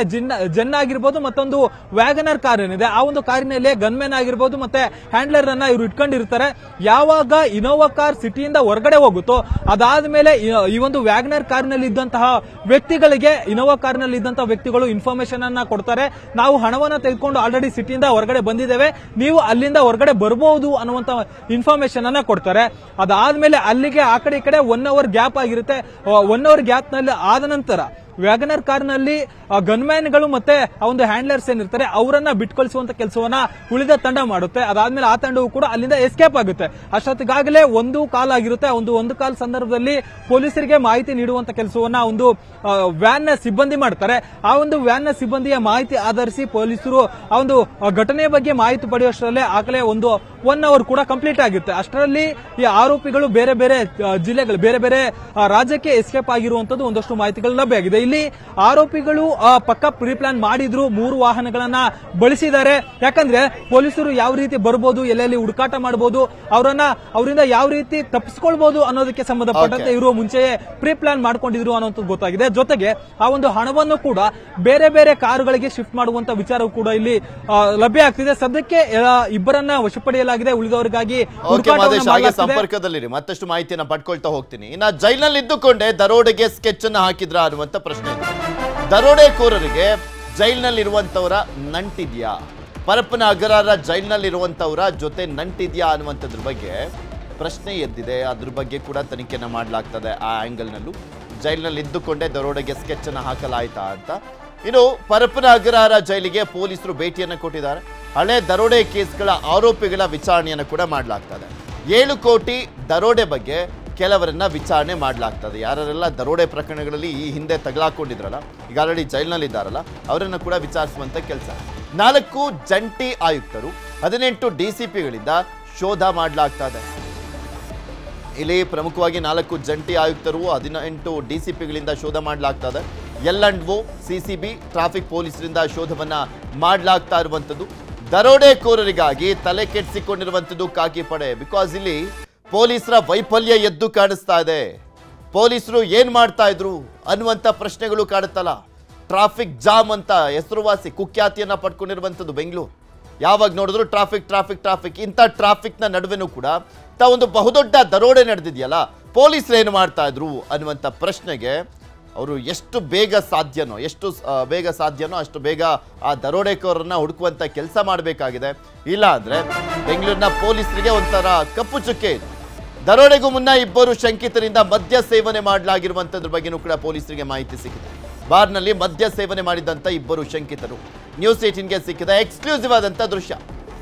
ಜೆನ್ ಆಗಿರ್ಬೋದು, ಮತ್ತೊಂದು ವ್ಯಾಗನರ್ ಕಾರ್ ಏನಿದೆ ಆ ಒಂದು ಕಾರಿನಲ್ಲಿ ಗನ್ಮೆನ್ ಆಗಿರ್ಬೋದು ಮತ್ತೆ ಹ್ಯಾಂಡ್ಲರ್ ಅನ್ನ ಇವರು ಇಟ್ಕೊಂಡಿರ್ತಾರೆ. ಯಾವಾಗ ಇನೋವಾ ಕಾರ್ ಸಿಟಿಯಿಂದ ಹೊರಗಡೆ ಹೋಗುತ್ತೋ ಅದಾದ್ಮೇಲೆ ಈ ಒಂದು ವ್ಯಾಗನರ್ ಕಾರಿನಲ್ಲಿ ಇದ್ದಂತಹ ವ್ಯಕ್ತಿಗಳಿಗೆ, ಇನೋವಾ ಕಾರಿನಲ್ಲಿ ಇದ್ದಂತಹ ವ್ಯಕ್ತಿಗಳು ಇನ್ಫಾರ್ಮೇಶನ್ ಅನ್ನ ಕೊಡ್ತಾರೆ. ನಾವು ಹಣವನ್ನ ತೆಗೆದುಕೊಂಡು ಆಲ್ರೆಡಿ ಸಿಟಿಯಿಂದ ಹೊರಗಡೆ ಬಂದಿದ್ದೇವೆ, ನೀವು ಅಲ್ಲಿಂದ ಹೊರಗಡೆ ಬರಬಹುದು ಅನ್ನುವಂತ ಇನ್ಫಾರ್ಮೇಶನ್ ಅನ್ನ ಕೊಡ್ತಾರೆ. ಅದಾದ್ಮೇಲೆ ಅಲ್ಲಿಗೆ ಆ ಕಡೆ ಈ ಕಡೆ 1 ಅವರ್ ಗ್ಯಾಪ್ ಆಗಿರುತ್ತೆ. 1 ಅವರ್ ಗ್ಯಾಪ್ ನಲ್ಲಿ ಆದ ನಂತರ ವ್ಯಾಗನರ್ ಕಾರ್ನಲ್ಲಿ ಗನ್ಮ್ಯಾನ್ಗಳು ಮತ್ತೆ ಆ ಒಂದು ಹ್ಯಾಂಡ್ಲರ್ಸ್ ಏನಿರ್ತಾರೆ ಅವರನ್ನ ಬಿಟ್ಕೊಳಿಸುವಂತ ಕೆಲಸವನ್ನ ಉಳಿದ ತಂಡ ಮಾಡುತ್ತೆ. ಅದಾದ್ಮೇಲೆ ಆ ತಂಡವು ಕೂಡ ಅಲ್ಲಿಂದ ಎಸ್ಕೇಪ್ ಆಗುತ್ತೆ. ಅಷ್ಟೊತ್ತಿಗಾಗಲೇ 1 ಕಾಲ್ ಆಗಿರುತ್ತೆ. ಒಂದು ಕಾಲ್ ಸಂದರ್ಭದಲ್ಲಿ ಪೊಲೀಸರಿಗೆ ಮಾಹಿತಿ ನೀಡುವಂತ ಕೆಲಸವನ್ನ ಒಂದು ವ್ಯಾನ್ ನ ಸಿಬ್ಬಂದಿ ಮಾಡ್ತಾರೆ. ಆ ಒಂದು ವ್ಯಾನ್ ನ ಸಿಬ್ಬಂದಿಯ ಮಾಹಿತಿ ಆಧರಿಸಿ ಪೊಲೀಸರು ಆ ಒಂದು ಘಟನೆಯ ಬಗ್ಗೆ ಮಾಹಿತಿ ಪಡೆಯುವಷ್ಟರಲ್ಲೇ ಆಗಲೇ 1 ಅವರ್ ಕೂಡ ಕಂಪ್ಲೀಟ್ ಆಗುತ್ತೆ. ಅಷ್ಟರಲ್ಲಿ ಈ ಆರೋಪಿಗಳು ಬೇರೆ ಬೇರೆ ಜಿಲ್ಲೆಗಳು, ಬೇರೆ ಬೇರೆ ರಾಜ್ಯಕ್ಕೆ ಎಸ್ಕೇಪ್ ಆಗಿರುವಂತದ್ದು ಒಂದಷ್ಟು ಮಾಹಿತಿಗಳು ಲಭ್ಯ ಆಗಿದೆ. ಇಲ್ಲಿ ಆರೋಪಿಗಳು ಪಕ್ಕ ಪ್ರೀ ಪ್ಲಾನ್ ಮಾಡಿದ್ರು, 3 ವಾಹನಗಳನ್ನ ಬಳಸಿದ್ದಾರೆ. ಯಾಕಂದ್ರೆ ಪೊಲೀಸರು ಯಾವ ರೀತಿ ಬರಬಹುದು, ಎಲ್ಲೆಲ್ಲಿ ಹುಡುಕಾಟ ಮಾಡಬಹುದು, ಅವರಿಂದ ಯಾವ ರೀತಿ ತಪ್ಪಿಸ್ಕೊಳ್ಬಹುದು ಅನ್ನೋದಕ್ಕೆ ಸಂಬಂಧಪಟ್ಟಂತೆ ಇವರು ಮುಂಚೆಯೇ ಪ್ರೀ ಪ್ಲಾನ್ ಮಾಡ್ಕೊಂಡಿದ್ರು ಅನ್ನೋದು ಗೊತ್ತಾಗಿದೆ. ಜೊತೆಗೆ ಆ ಒಂದು ಹಣವನ್ನು ಕೂಡ ಬೇರೆ ಬೇರೆ ಕಾರುಗಳಿಗೆ ಶಿಫ್ಟ್ ಮಾಡುವಂತ ವಿಚಾರವೂ ಕೂಡ ಇಲ್ಲಿ ಲಭ್ಯ ಆಗ್ತಿದೆ. ಸದ್ಯಕ್ಕೆ ಇಬ್ಬರನ್ನ ವಶಪಡೆಯಲಾಗಿದೆ. ಉಳಿದವರಿಗಾಗಿ ಸಂಪರ್ಕದಲ್ಲಿರಿ, ಮತ್ತಷ್ಟು ಮಾಹಿತಿಯನ್ನ ಪಡ್ಕೊಳ್ತಾ ಹೋಗ್ತೀನಿ. ಇನ್ನ ಜೈಲಿನಲ್ಲಿ ಇದ್ದುಕೊಂಡೇ ದರೋಡೆಗೆ ಸ್ಕೆಚ್ ಅನ್ನ ಹಾಕಿದ್ರ ಅನ್ನುವಂತ ಪ್ರಶ್ನೆ ಇದೆ. ದರೋಡೆಕೋರರಿಗೆ ಜೈಲಿನಲ್ಲಿರುವಂತವರ ನಂಟಿದ್ಯಾ, ಪರಪ್ಪನ ಅಗ್ರಹಾರ ಜೈಲಿನಲ್ಲಿರುವಂತವರ ಜೊತೆ ನಂಟಿದ್ಯಾ ಅನ್ನುವಂಥದ್ರ ಬಗ್ಗೆ ಪ್ರಶ್ನೆ ಎದ್ದಿದೆ. ಅದ್ರ ಬಗ್ಗೆ ಕೂಡ ತನಿಖೆನ ಮಾಡಲಾಗ್ತದೆ. ಆ ಆಂಗಲ್ನಲ್ಲೂ ಜೈಲಿನಲ್ಲಿ ಇದ್ದುಕೊಂಡೇ ದರೋಡೆಗೆ ಸ್ಕೆಚ್ ಅನ್ನ ಹಾಕಲಾಯ್ತಾ ಅಂತ. ಇನ್ನು ಪರಪ್ಪನ ಅಗ್ರಹಾರ ಜೈಲಿಗೆ ಪೊಲೀಸರು ಭೇಟಿಯನ್ನು ಕೊಟ್ಟಿದ್ದಾರೆ. ಹಳೆ ದರೋಡೆ ಕೇಸ್ಗಳ ಆರೋಪಿಗಳ ವಿಚಾರಣೆಯನ್ನು ಕೂಡ ಮಾಡಲಾಗ್ತದೆ. 7 ಕೋಟಿ ದರೋಡೆ ಬಗ್ಗೆ ಕೆಲವರನ್ನ ವಿಚಾರಣೆ ಮಾಡಲಾಗ್ತದೆ. ಯಾರೆಲ್ಲ ದರೋಡೆ ಪ್ರಕರಣಗಳಲ್ಲಿ ಈ ಹಿಂದೆ ತಗಲಾಕೊಂಡಿದ್ರಲ್ಲ, ಈಗ ಆಲ್ರೆಡಿ ಜೈಲಿನಲ್ಲಿದ್ದಾರಲ್ಲ, ಅವರನ್ನು ಕೂಡ ವಿಚಾರಿಸುವಂತ ಕೆಲಸ. 4 ಜಂಟಿ ಆಯುಕ್ತರು, 18 ಡಿಸಿಪಿಗಳಿಂದ ಶೋಧ ಮಾಡಲಾಗ್ತದೆ. ಇಲ್ಲಿ ಪ್ರಮುಖವಾಗಿ 4 ಜಂಟಿ ಆಯುಕ್ತರು, 18 ಡಿಸಿಪಿಗಳಿಂದ ಶೋಧ ಮಾಡಲಾಗ್ತದೆ. L&O, ಸಿಸಿಬಿ, ಟ್ರಾಫಿಕ್ ಪೊಲೀಸರಿಂದ ಶೋಧವನ್ನ ಮಾಡಲಾಗ್ತಾ ಇರುವಂತದ್ದು. ದರೋಡೆಕೋರರಿಗಾಗಿ ತಲೆ ಕೆಡಿಸಿಕೊಂಡಿರುವಂತದ್ದು ಖಾಕಿ ಪಡೆ. ಬಿಕಾಸ್ ಇಲ್ಲಿ ಪೊಲೀಸರ ವೈಫಲ್ಯ ಎದ್ದು ಕಾಣಿಸ್ತಾ ಇದೆ. ಪೊಲೀಸರು ಏನ್ ಮಾಡ್ತಾ ಇದ್ರು ಅನ್ನುವಂತ ಪ್ರಶ್ನೆಗಳು ಕಾಡುತ್ತಲ್ಲ. ಟ್ರಾಫಿಕ್ ಜಾಮ್ ಅಂತ ಹೆಸರುವಾಸಿ ಕುಖ್ಯಾತಿಯನ್ನ ಪಡ್ಕೊಂಡಿರುವಂತದ್ದು ಬೆಂಗಳೂರು. ಯಾವಾಗ ನೋಡಿದ್ರು ಟ್ರಾಫಿಕ್ ಟ್ರಾಫಿಕ್ ಟ್ರಾಫಿಕ್. ಇಂಥ ಟ್ರಾಫಿಕ್ನ ನಡುವೆನೂ ಕೂಡ ಇಂಥ ಒಂದು ಬಹುದೊಡ್ಡ ದರೋಡೆ ನಡೆದಿದೆಯಲ್ಲ, ಪೊಲೀಸರು ಏನು ಮಾಡ್ತಾ ಇದ್ರು ಅನ್ನುವಂಥ ಪ್ರಶ್ನೆಗೆ ಅವರು ಎಷ್ಟು ಬೇಗ ಸಾಧ್ಯನೋ ಅಷ್ಟು ಬೇಗ ಆ ದರೋಡೆಕೋರನ್ನ ಹುಡುಕುವಂತ ಕೆಲಸ ಮಾಡಬೇಕಾಗಿದೆ. ಇಲ್ಲ ಅಂದ್ರೆ ಬೆಂಗಳೂರಿನ ಪೊಲೀಸರಿಗೆ ಒಂಥರ ಕಪ್ಪು ಚುಕ್ಕೆ ಇದೆ. ದರೋಡೆಗೂ ಮುನ್ನ ಇಬ್ಬರು ಶಂಕಿತರಿಂದ ಮದ್ಯ ಸೇವನೆ ಮಾಡಲಾಗಿರುವಂತದ್ರ ಬಗ್ಗೆನೂ ಕೂಡ ಪೊಲೀಸರಿಗೆ ಮಾಹಿತಿ ಸಿಕ್ಕಿದೆ. ಬಾರ್ನಲ್ಲಿ ಮದ್ಯ ಸೇವನೆ ಮಾಡಿದಂತ ಇಬ್ಬರು ಶಂಕಿತರು ನ್ಯೂಸ್ 18ಗೆ ಸಿಕ್ಕಿದ ಎಕ್ಸ್ಕ್ಲೂಸಿವ್ ಆದಂತ ದೃಶ್ಯ.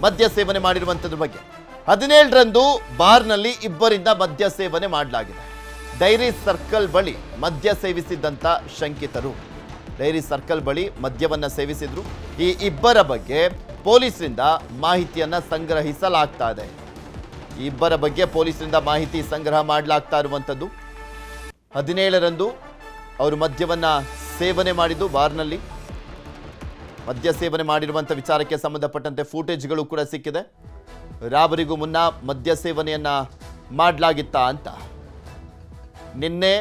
ಮದ್ಯ ಸೇವನೆ ಮಾಡಿರುವಂತದ್ರ ಬಗ್ಗೆ 17ರಂದು ಬಾರ್ನಲ್ಲಿ ಇಬ್ಬರಿಂದ ಮದ್ಯ ಸೇವನೆ ಮಾಡಲಾಗಿದೆ. ಡೈರಿ ಸರ್ಕಲ್ ಬಳಿ ಮದ್ಯ ಸೇವಿಸಿದ್ದಂಥ ಶಂಕಿತರು ಡೈರಿ ಸರ್ಕಲ್ ಬಳಿ ಮದ್ಯವನ್ನ ಸೇವಿಸಿದ್ರು. ಈ ಇಬ್ಬರ ಬಗ್ಗೆ ಪೊಲೀಸರಿಂದ ಮಾಹಿತಿಯನ್ನ ಸಂಗ್ರಹಿಸಲಾಗ್ತಾ ಇದೆ. ಈ ಇಬ್ಬರ ಬಗ್ಗೆ ಪೊಲೀಸರಿಂದ ಮಾಹಿತಿ ಸಂಗ್ರಹ ಮಾಡಲಾಗ್ತಾ ಇರುವಂಥದ್ದು. 17ರಂದು ಅವರು ಮದ್ಯವನ್ನ ಸೇವನೆ ಮಾಡಿದ್ದು ಬಾರ್ನಲ್ಲಿ. ಮದ್ಯ ಸೇವನೆ ಮಾಡಿರುವಂಥ ವಿಚಾರಕ್ಕೆ ಸಂಬಂಧಪಟ್ಟಂತೆ ಫೂಟೇಜ್ಗಳು ಕೂಡ ಸಿಕ್ಕಿದೆ. ರಾಬರಿಗೂ ಮುನ್ನ ಮದ್ಯ ಸೇವನೆಯನ್ನ ಮಾಡಲಾಗಿತ್ತಾ ಅಂತ ನಿನ್ನೆ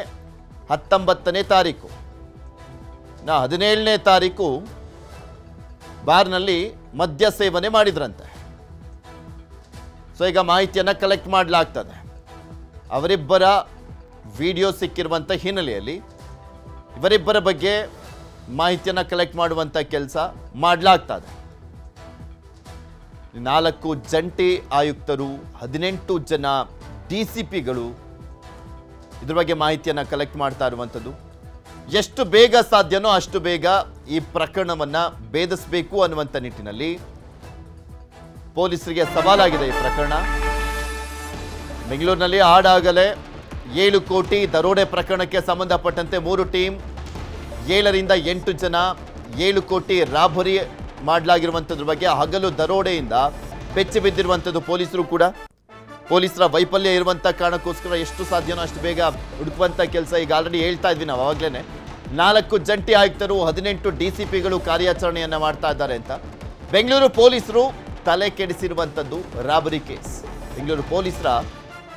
19ನೇ ತಾರೀಕು 17ನೇ ತಾರೀಕು ಬಾರ್ನಲ್ಲಿ ಮದ್ಯ ಸೇವನೆ ಮಾಡಿದ್ರಂತೆ. ಸೊ ಈಗ ಮಾಹಿತಿಯನ್ನು ಕಲೆಕ್ಟ್ ಮಾಡಲಾಗ್ತದೆ. ಅವರಿಬ್ಬರ ವಿಡಿಯೋ ಸಿಕ್ಕಿರುವಂಥ ಹಿನ್ನೆಲೆಯಲ್ಲಿ ಇವರಿಬ್ಬರ ಬಗ್ಗೆ ಮಾಹಿತಿಯನ್ನು ಕಲೆಕ್ಟ್ ಮಾಡುವಂಥ ಕೆಲಸ ಮಾಡಲಾಗ್ತದೆ. 4 ಜಂಟಿ ಆಯುಕ್ತರು, 18 ಜನ DCPಗಳು ಇದ್ರ ಬಗ್ಗೆ ಮಾಹಿತಿಯನ್ನು ಕಲೆಕ್ಟ್ ಮಾಡ್ತಾ ಇರುವಂಥದ್ದು. ಎಷ್ಟು ಬೇಗ ಸಾಧ್ಯನೋ ಅಷ್ಟು ಬೇಗ ಈ ಪ್ರಕರಣವನ್ನು ಭೇದಿಸಬೇಕು ಅನ್ನುವಂಥ ನಿಟ್ಟಿನಲ್ಲಿ ಪೊಲೀಸರಿಗೆ ಸವಾಲಾಗಿದೆ ಈ ಪ್ರಕರಣ. ಬೆಂಗಳೂರಿನಲ್ಲಿ ಆಡಾಗಲೇ 7 ಕೋಟಿ ದರೋಡೆ ಪ್ರಕರಣಕ್ಕೆ ಸಂಬಂಧಪಟ್ಟಂತೆ 3 ಟೀಮ್, 7ರಿಂದ 8 ಜನ, 7 ಕೋಟಿ ರಾಬರಿ ಮಾಡಲಾಗಿರುವಂಥದ್ರ ಬಗ್ಗೆ ಹಗಲು ದರೋಡೆಯಿಂದ ಬೆಚ್ಚಿ ಬಿದ್ದಿರುವಂಥದ್ದು ಪೊಲೀಸರು ಕೂಡ. ಪೊಲೀಸರ ವೈಫಲ್ಯ ಇರುವಂಥ ಕಾರಣಕ್ಕೋಸ್ಕರ ಎಷ್ಟು ಸಾಧ್ಯನೋ ಅಷ್ಟು ಬೇಗ ಹುಡುಕುವಂಥ ಕೆಲಸ ಈಗ ಆಲ್ರೆಡಿ ಹೇಳ್ತಾ ಇದ್ವಿ ನಾವು ಆವಾಗಲೇ. 4 ಜಂಟಿ ಆಯುಕ್ತರು, 18 DCPಗಳು ಕಾರ್ಯಾಚರಣೆಯನ್ನು ಮಾಡ್ತಾ ಇದ್ದಾರೆ ಅಂತ. ಬೆಂಗಳೂರು ಪೊಲೀಸರು ತಲೆ ಕೆಡಿಸಿರುವಂಥದ್ದು ರಾಬರಿ ಕೇಸ್. ಬೆಂಗಳೂರು ಪೊಲೀಸರ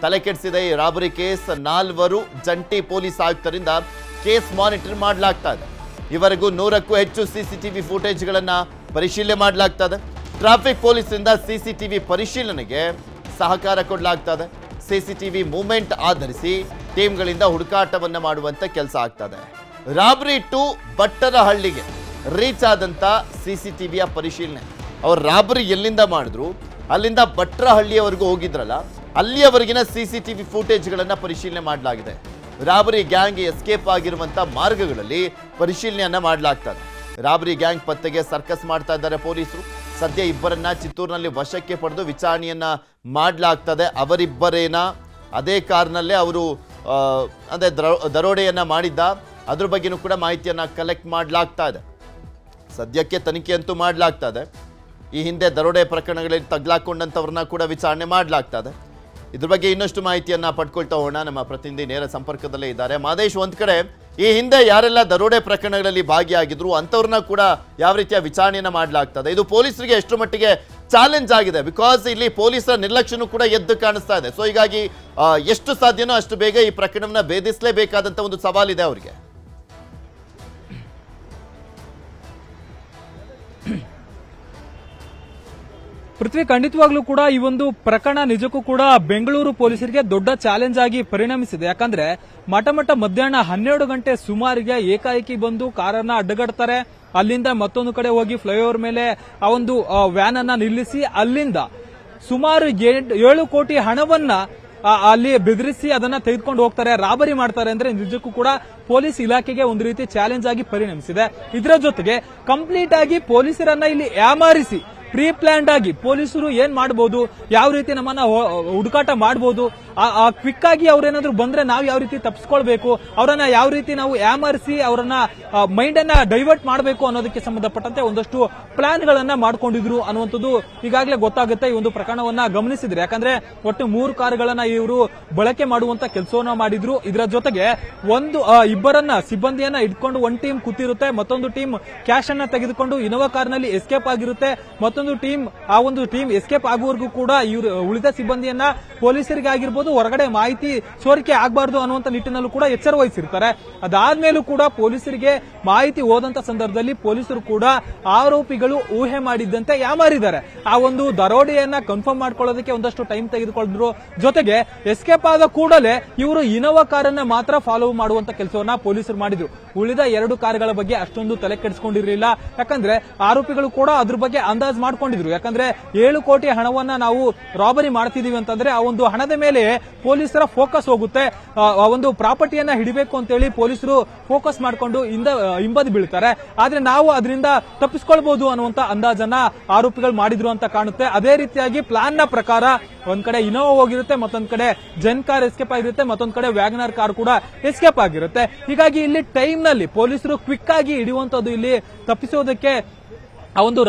ತಲೆ ಕೆಡಿಸಿದ ಈ ರಾಬರಿ ಕೇಸ್ 4 ಜಂಟಿ ಪೊಲೀಸ್ ಆಯುಕ್ತರಿಂದ ಕೇಸ್ ಮಾನಿಟರ್ ಮಾಡಲಾಗ್ತಾ ಇದೆ. ಇವರೆಗೂ 100ಕ್ಕೂ ಹೆಚ್ಚು CCTV ಫುಟೇಜ್ಗಳನ್ನು ಪರಿಶೀಲನೆ ಮಾಡಲಾಗ್ತದೆ. ಟ್ರಾಫಿಕ್ ಪೊಲೀಸರಿಂದ CCTV ಪರಿಶೀಲನೆಗೆ ಸಹಕಾರ ಕೊಡಲಾಗ್ತದೆ. CCTV ಮೂವ್ಮೆಂಟ್ ಆಧರಿಸಿ ಟೀಮ್ಗಳಿಂದ ಹುಡುಕಾಟವನ್ನು ಮಾಡುವಂತ ಕೆಲಸ ಆಗ್ತದೆ. ರಾಬರಿ ಟು ಬಟ್ಟರಹಳ್ಳಿಗೆ ರೀಚ್ ಆದಂತ CCTVಯ ಪರಿಶೀಲನೆ. ಅವ್ರು ರಾಬರಿ ಎಲ್ಲಿಂದ ಮಾಡಿದ್ರು ಅಲ್ಲಿಂದ ಬಟ್ಟರಹಳ್ಳಿಯವರೆಗೂ ಹೋಗಿದ್ರಲ್ಲ, ಅಲ್ಲಿಯವರೆಗಿನ CCTV ಫುಟೇಜ್ಗಳನ್ನು ಪರಿಶೀಲನೆ ಮಾಡಲಾಗಿದೆ. ರಾಬರಿ ಗ್ಯಾಂಗ್ ಎಸ್ಕೇಪ್ ಆಗಿರುವಂತ ಮಾರ್ಗಗಳಲ್ಲಿ ಪರಿಶೀಲನೆಯನ್ನ ಮಾಡಲಾಗ್ತದೆ. ರಾಬರಿ ಗ್ಯಾಂಗ್ ಪತ್ತೆಗೆ ಸರ್ಕಸ್ ಮಾಡ್ತಾ ಇದ್ದಾರೆ ಪೊಲೀಸರು. ಸದ್ಯ ಇಬ್ಬರನ್ನ ಚಿತ್ತೂರಿನಲ್ಲಿ ವಶಕ್ಕೆ ಪಡೆದು ವಿಚಾರಣೆಯನ್ನ ಮಾಡಲಾಗ್ತದೆ. ಅವರಿಬ್ಬರೇನ ಅದೇ ಕಾರ್ನಲ್ಲೇ ಅವರು ಅದೇ ದರೋಡೆಯನ್ನ ಮಾಡಿದ್ದ ಅದ್ರ ಬಗ್ಗೆನೂ ಕೂಡ ಮಾಹಿತಿಯನ್ನ ಕಲೆಕ್ಟ್ ಮಾಡಲಾಗ್ತಾ ಇದೆ. ಸದ್ಯಕ್ಕೆ ತನಿಖೆ ಅಂತೂ ಮಾಡಲಾಗ್ತಾ ಇದೆ. ಈ ಹಿಂದೆ ದರೋಡೆ ಪ್ರಕರಣಗಳಲ್ಲಿ ತಗ್ಲಾಕೊಂಡಂಥವ್ರನ್ನ ಕೂಡ ವಿಚಾರಣೆ ಮಾಡಲಾಗ್ತದೆ. ಇದ್ರ ಬಗ್ಗೆ ಇನ್ನಷ್ಟು ಮಾಹಿತಿಯನ್ನ ಪಡ್ಕೊಳ್ತಾ ಹೋಗೋಣ. ನಮ್ಮ ಪ್ರತಿನಿಧಿ ನೇರ ಸಂಪರ್ಕದಲ್ಲೇ ಇದ್ದಾರೆ. ಮಾದೇಶ್, ಒಂದ್ ಕಡೆ ಈ ಹಿಂದೆ ಯಾರೆಲ್ಲ ದರೋಡೆ ಪ್ರಕರಣಗಳಲ್ಲಿ ಭಾಗಿಯಾಗಿದ್ರು ಅಂಥವ್ರನ್ನ ಕೂಡ ಯಾವ ರೀತಿಯ ವಿಚಾರಣೆಯನ್ನ ಮಾಡಲಾಗ್ತದೆ, ಇದು ಪೊಲೀಸರಿಗೆ ಎಷ್ಟು ಮಟ್ಟಿಗೆ ಚಾಲೆಂಜ್ ಆಗಿದೆ? ಬಿಕಾಸ್ ಇಲ್ಲಿ ಪೊಲೀಸರ ನಿರ್ಲಕ್ಷ್ಯನೂ ಕೂಡ ಎದ್ದು ಕಾಣಿಸ್ತಾ ಇದೆ. ಸೊ ಹೀಗಾಗಿ ಎಷ್ಟು ಸಾಧ್ಯನೋ ಅಷ್ಟು ಬೇಗ ಈ ಪ್ರಕರಣವನ್ನ ಭೇದಿಸಲೇಬೇಕಾದಂತ ಒಂದು ಸವಾಲಿದೆ ಅವರಿಗೆ. ಪೃಥ್ವಿ, ಖಂಡಿತವಾಗ್ಲೂ ಕೂಡ ಈ ಒಂದು ಪ್ರಕರಣ ನಿಜಕ್ಕೂ ಕೂಡ ಬೆಂಗಳೂರು ಪೊಲೀಸರಿಗೆ ದೊಡ್ಡ ಚಾಲೆಂಜ್ ಆಗಿ ಪರಿಣಮಿಸಿದೆ. ಯಾಕಂದ್ರೆ ಮಧ್ಯಾಹ್ನ 12 ಗಂಟೆ ಸುಮಾರಿಗೆ ಏಕಾಏಕಿ ಬಂದು ಕಾರನ್ನ ಅಡ್ಡಗಡ್ತಾರೆ. ಅಲ್ಲಿಂದ ಮತ್ತೊಂದು ಕಡೆ ಹೋಗಿ ಫ್ಲೈಓವರ್ ಮೇಲೆ ಆ ಒಂದು ವ್ಯಾನ್ ಅನ್ನ ನಿಲ್ಲಿಸಿ ಅಲ್ಲಿಂದ ಸುಮಾರು 7 ಕೋಟಿ ಹಣವನ್ನ ಅಲ್ಲಿ ಬೆದರಿಸಿ ಅದನ್ನ ತೆಗೆದುಕೊಂಡು ಹೋಗ್ತಾರೆ, ರಾಬರಿ ಮಾಡ್ತಾರೆ. ಅಂದ್ರೆ ನಿಜಕ್ಕೂ ಕೂಡ ಪೊಲೀಸ್ ಇಲಾಖೆಗೆ ಒಂದು ರೀತಿ ಚಾಲೆಂಜ್ ಆಗಿ ಪರಿಣಮಿಸಿದೆ. ಇದರ ಜೊತೆಗೆ ಕಂಪ್ಲೀಟ್ ಆಗಿ ಪೊಲೀಸರನ್ನ ಇಲ್ಲಿ ಯಾಮಾರಿಸಿ ಪ್ರೀ ಪ್ಲಾನ್ಡ್ ಆಗಿ ಪೊಲೀಸರು ಏನ್ ಮಾಡಬಹುದು, ಯಾವ ರೀತಿ ನಮ್ಮನ್ನ ಹುಡುಕಾಟ ಮಾಡಬಹುದು, ಕ್ವಿಕ್ ಆಗಿ ಅವ್ರೇನಾದ್ರು ಬಂದ್ರೆ ನಾವು ಯಾವ ರೀತಿ ತಪ್ಪಿಸ್ಕೊಳ್ಬೇಕು, ಅವರನ್ನ ಯಾವ ರೀತಿ ನಾವು ಯಾಮರಿಸಿ ಅವರನ್ನ ಮೈಂಡ್ ಅನ್ನ ಡೈವರ್ಟ್ ಮಾಡಬೇಕು ಅನ್ನೋದಕ್ಕೆ ಸಂಬಂಧಪಟ್ಟಂತೆ ಒಂದಷ್ಟು ಪ್ಲಾನ್ ಗಳನ್ನ ಮಾಡ್ಕೊಂಡಿದ್ರು ಅನ್ನುವಂಥದ್ದು ಈಗಾಗಲೇ ಗೊತ್ತಾಗುತ್ತೆ ಈ ಒಂದು ಪ್ರಕರಣವನ್ನ ಗಮನಿಸಿದ್ರೆ. ಯಾಕಂದ್ರೆ ಒಟ್ಟು 3 ಕಾರುಗಳನ್ನ ಇವರು ಬಳಕೆ ಮಾಡುವಂತ ಕೆಲಸವನ್ನ ಮಾಡಿದ್ರು. ಇದರ ಜೊತೆಗೆ ಇಬ್ಬರನ್ನ ಸಿಬ್ಬಂದಿಯನ್ನ ಇಟ್ಕೊಂಡು ಒಂದು ಟೀಮ್ ಕೂತಿರುತ್ತೆ, ಮತ್ತೊಂದು ಟೀಮ್ ಕ್ಯಾಶ್ ಅನ್ನ ತೆಗೆದುಕೊಂಡು ಇನೋವಾ ಕಾರ್ನಲ್ಲಿ ಎಸ್ಕೇಪ್ ಆಗಿರುತ್ತೆ. ಮತ್ತೊಂದು ಟೀಮ್ ಎಸ್ಕೇಪ್ ಆಗುವವರೆಗೂ ಕೂಡ ಇವರು ಉಳಿದ ಸಿಬ್ಬಂದಿಯನ್ನ ಪೊಲೀಸರಿಗೆ ಆಗಿರ್ಬೋದು ಹೊರಗಡೆ ಮಾಹಿತಿ ಸೋರಿಕೆ ಆಗಬಾರದು ಅನ್ನುವಂತ ನಿಟ್ಟಿನಲ್ಲೂ ಕೂಡ ಎಚ್ಚರ ವಹಿಸಿರ್ತಾರೆ. ಅದಾದ್ಮೇಲೂ ಕೂಡ ಪೊಲೀಸರಿಗೆ ಮಾಹಿತಿ ಹೋದಂತ ಸಂದರ್ಭದಲ್ಲಿ ಪೊಲೀಸರು ಕೂಡ ಆರೋಪಿಗಳು ಊಹೆ ಮಾಡಿದ್ದಂತೆ ಯಾಮಾರಿದ್ದಾರೆ. ಆ ಒಂದು ದರೋಡೆಯನ್ನ ಕನ್ಫರ್ಮ್ ಮಾಡ್ಕೊಳ್ಳೋದಕ್ಕೆ ಒಂದಷ್ಟು ಟೈಮ್ ತೆಗೆದುಕೊಂಡಿದ್ರು. ಜೊತೆಗೆ ಎಸ್ಕೇಪ್ ಆದ ಕೂಡಲೇ ಇವರು ಇನೋವಾ ಕಾರನ್ನ ಮಾತ್ರ ಫಾಲೋ ಮಾಡುವಂತ ಕೆಲಸವನ್ನ ಪೊಲೀಸರು ಮಾಡಿದ್ರು. ಉಳಿದ 2 ಕಾರುಗಳ ಬಗ್ಗೆ ಅಷ್ಟೊಂದು ತಲೆ ಕೆಡಿಸಿಕೊಂಡಿರಲಿಲ್ಲ. ಯಾಕಂದ್ರೆ ಆರೋಪಿಗಳು ಕೂಡ ಅದ್ರ ಬಗ್ಗೆ ಅಂದಾಜು ಮಾಡ್ಕೊಂಡಿದ್ರು. ಯಾಕಂದ್ರೆ 7 ಕೋಟಿ ಹಣವನ್ನ ನಾವು ರಾಬರಿ ಮಾಡ್ತಿದೀವಿ ಅಂತಂದ್ರೆ ಆ ಒಂದು ಹಣದ ಮೇಲೆ ಪೊಲೀಸರ ಫೋಕಸ್ ಹೋಗುತ್ತೆ. ಆ ಒಂದು ಪ್ರಾಪರ್ಟಿಯನ್ನ ಹಿಡಿಬೇಕು ಅಂತೇಳಿ ಪೊಲೀಸರು ಫೋಕಸ್ ಮಾಡ್ಕೊಂಡು ಹಿಂಬದಿ ಬೀಳ್ತಾರೆ. ಆದ್ರೆ ನಾವು ಅದರಿಂದ ತಪ್ಪಿಸ್ಕೊಳ್ಬಹುದು ಅನ್ನುವಂತ ಅಂದಾಜನ್ನ ಆರೋಪಿಗಳು ಮಾಡಿದ್ರು ಅಂತ ಕಾಣುತ್ತೆ. ಅದೇ ರೀತಿಯಾಗಿ ಪ್ಲಾನ್ ನ ಪ್ರಕಾರ ಒಂದ್ ಕಡೆ ಇನೋವಾ ಹೋಗಿರುತ್ತೆ, ಮತ್ತೊಂದ್ ಕಡೆ ಜೆನ್ ಕಾರ್ ಎಸ್ಕೇಪ್ ಆಗಿರುತ್ತೆ, ಮತ್ತೊಂದ್ ಕಡೆ ವ್ಯಾಗನರ್ ಕಾರ್ ಕೂಡ ಎಸ್ಕೇಪ್ ಆಗಿರುತ್ತೆ. ಹೀಗಾಗಿ ಇಲ್ಲಿ ಟೈಮ್ ನಲ್ಲಿ ಪೊಲೀಸರು ಕ್ವಿಕ್ ಆಗಿ ಹಿಡಿಯುವಂತದ್ದು ಇಲ್ಲಿ ತಪ್ಪಿಸೋದಕ್ಕೆ ಆ ಒಂದು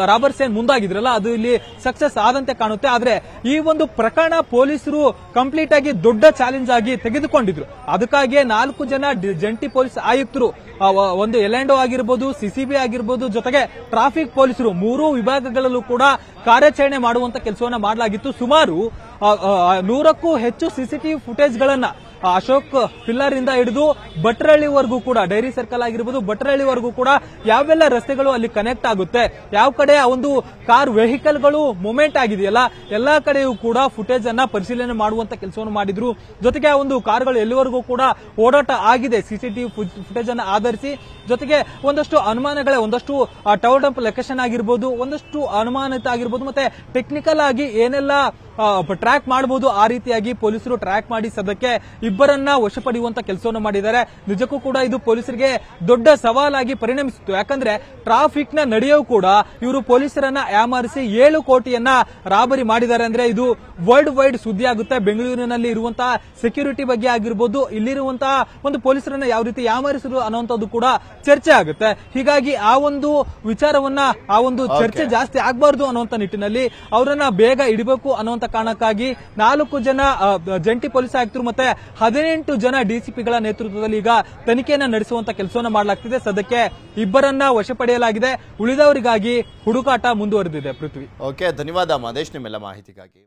ರಾಬರ್ಸ್ ಏನ್ ಮುಂದಾಗಿದ್ರಲ್ಲ ಅದು ಇಲ್ಲಿ ಸಕ್ಸಸ್ ಆದಂತೆ ಕಾಣುತ್ತೆ. ಆದ್ರೆ ಈ ಒಂದು ಪ್ರಕರಣ ಪೊಲೀಸರು ಕಂಪ್ಲೀಟ್ ಆಗಿ ದೊಡ್ಡ ಚಾಲೆಂಜ್ ಆಗಿ ತೆಗೆದುಕೊಂಡಿದ್ರು. ಅದಕ್ಕಾಗಿಯೇ 4 ಜನ ಜಂಟಿ ಪೊಲೀಸ್ ಆಯುಕ್ತರು, ಒಂದು ಎಲ್ಎಂಡೋ ಆಗಿರ್ಬೋದು, ಸಿಸಿಬಿ ಆಗಿರ್ಬೋದು, ಜೊತೆಗೆ ಟ್ರಾಫಿಕ್ ಪೊಲೀಸರು 3 ವಿಭಾಗಗಳಲ್ಲೂ ಕೂಡ ಕಾರ್ಯಾಚರಣೆ ಮಾಡುವಂತ ಕೆಲಸವನ್ನ ಮಾಡಲಾಗಿತ್ತು. ಸುಮಾರು 100ಕ್ಕೂ ಹೆಚ್ಚು ಸಿಸಿಟಿವಿ ಫುಟೇಜ್ಗಳನ್ನ ಅಶೋಕ್ ಪಿಲ್ಲರ್ ಇಂದ ಹಿಡಿದು ಭಟ್ರಹಳ್ಳಿವರೆಗೂ ಕೂಡ, ಡೈರಿ ಸರ್ಕಲ್ ಆಗಿರ್ಬೋದು, ಭಟ್ರಹಳ್ಳಿವರೆಗೂ ಕೂಡ ಯಾವೆಲ್ಲ ರಸ್ತೆಗಳು ಅಲ್ಲಿ ಕನೆಕ್ಟ್ ಆಗುತ್ತೆ, ಯಾವ ಕಡೆ ಆ ಒಂದು ಕಾರ್ ವೆಹಿಕಲ್ಗಳು ಮೂವ್ಮೆಂಟ್ ಆಗಿದೆಯಲ್ಲ ಎಲ್ಲಾ ಕಡೆಯೂ ಕೂಡ ಫುಟೇಜ್ ಅನ್ನ ಪರಿಶೀಲನೆ ಮಾಡುವಂತ ಕೆಲಸವನ್ನು ಮಾಡಿದ್ರು. ಜೊತೆಗೆ ಆ ಒಂದು ಕಾರ್ಗಳು ಎಲ್ಲಿವರೆಗೂ ಕೂಡ ಓಡಾಟ ಆಗಿದೆ ಸಿಸಿಟಿವಿ ಫುಟೇಜ್ ಅನ್ನ ಆಧರಿಸಿ, ಜೊತೆಗೆ ಒಂದಷ್ಟು ಅನುಮಾನಗಳೇ, ಒಂದಷ್ಟು ಟವರ್ ಡಂಪ್ ಲೊಕೇಶನ್ ಆಗಿರ್ಬೋದು, ಒಂದಷ್ಟು ಅನುಮಾನಿತ ಆಗಿರ್ಬೋದು, ಮತ್ತೆ ಟೆಕ್ನಿಕಲ್ ಆಗಿ ಏನೆಲ್ಲ ಟ್ರ್ಯಾಕ್ ಮಾಡಬಹುದು ಆ ರೀತಿಯಾಗಿ ಪೊಲೀಸರು ಟ್ರ್ಯಾಕ್ ಮಾಡಿ ಸದ್ಯಕ್ಕೆ ಇಬ್ಬರನ್ನ ವಶಪಡಿಯುವಂತ ಕೆಲಸವನ್ನು ಮಾಡಿದ್ದಾರೆ. ನಿಜಕ್ಕೂ ಕೂಡ ಇದು ಪೊಲೀಸರಿಗೆ ದೊಡ್ಡ ಸವಾಲಾಗಿ ಪರಿಣಮಿಸಿತ್ತು. ಯಾಕಂದ್ರೆ ಟ್ರಾಫಿಕ್ ನ ನಡೆಯೂ ಕೂಡ ಇವರು ಪೊಲೀಸರನ್ನ ಯಾಮಾರಿಸಿ 7 ಕೋಟಿಯನ್ನ ರಾಬರಿ ಮಾಡಿದ್ದಾರೆ ಅಂದ್ರೆ ಇದು ವರ್ಲ್ಡ್ ವೈಡ್ ಸುದ್ದಿ ಆಗುತ್ತೆ. ಬೆಂಗಳೂರಿನಲ್ಲಿ ಇರುವಂತಹ ಸೆಕ್ಯೂರಿಟಿ ಬಗ್ಗೆ ಆಗಿರ್ಬೋದು, ಇಲ್ಲಿರುವಂತಹ ಒಂದು ಪೊಲೀಸರನ್ನ ಯಾವ ರೀತಿ ಯಾಮಾರಿಸಿದ್ರು ಅನ್ನುವಂಥದ್ದು ಕೂಡ ಚರ್ಚೆ ಆಗುತ್ತೆ. ಹೀಗಾಗಿ ಆ ಒಂದು ವಿಚಾರವನ್ನ, ಆ ಒಂದು ಚರ್ಚೆ ಜಾಸ್ತಿ ಆಗಬಾರ್ದು ಅನ್ನುವಂತ ನಿಟ್ಟಿನಲ್ಲಿ ಅವರನ್ನ ಬೇಗ ಹಿಡಿಬೇಕು ಅನ್ನುವಂತ ಕಾರಣಕ್ಕಾಗಿ 4 ಜನ ಜಂಟಿ ಪೊಲೀಸ್ ಆಯುಕ್ತರು ಮತ್ತೆ 18 ಜನ ಡಿಸಿಪಿಗಳ ನೇತೃತ್ವದಲ್ಲಿ ಈಗ ತನಿಖೆಯನ್ನ ನಡೆಸುವಂತ ಕೆಲಸವನ್ನ ಮಾಡಲಾಗ್ತಿದೆ. ಸದ್ಯಕ್ಕೆ ಇಬ್ಬರನ್ನ ವಶಪಡೆಯಲಾಗಿದೆ. ಉಳಿದವರಿಗಾಗಿ ಹುಡುಕಾಟ ಮುಂದುವರೆದಿದೆ. ಪೃಥ್ವಿ. ಓಕೆ, ಧನ್ಯವಾದ ಮಹೇಶ್ ನಿಮ್ಮೆಲ್ಲ ಮಾಹಿತಿಗಾಗಿ.